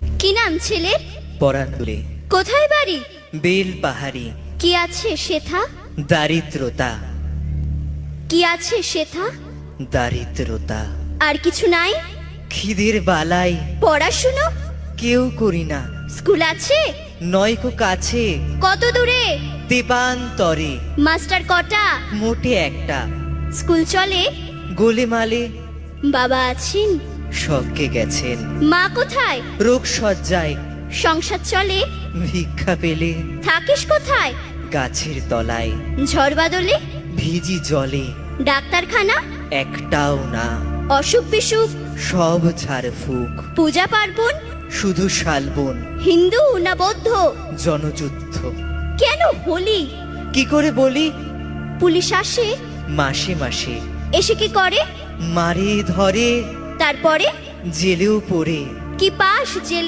কি নাম ছেলের? পরাণতুলে। কোথায় বাড়ি? বেল পাহাড়ি। কি আছে সেথা? দারিদ্রতা। কি আছে সেথা? দারিদ্রতা। আর কিছু নাই? খিদের বালাই পড়াশুনো? কেউ করি না। স্কুল আছে? নয়কো কাছে, কত দূরে? দেবান্তরে। মাস্টার কটা? মোটে একটা। স্কুল চলে? গোলেমালে। বাবা আছেন? স্বর্গে গেছেন। মা কোথায়? রোগ সজ্জায়। সংসার চলে? ভিক্ষা পেলে থাকিস কোথায়? গাছের তলায়। ঝড় বাদলে? ভিজি জলে। ডাক্তারখানা? একটাও না। অসুখ বিসুখ? সব ঝাড় ফুক। পূজা পার্বণ? শুধু শালবন। হিন্দু না বৌদ্ধ? জনযুদ্ধ। কেন হোলি? কি করে বলি? পুলিশ আসে? মাসে মাসে। এসে কি করে? মারে ধরে, তারপরে? জেলেও পড়ে। কি পাস জেল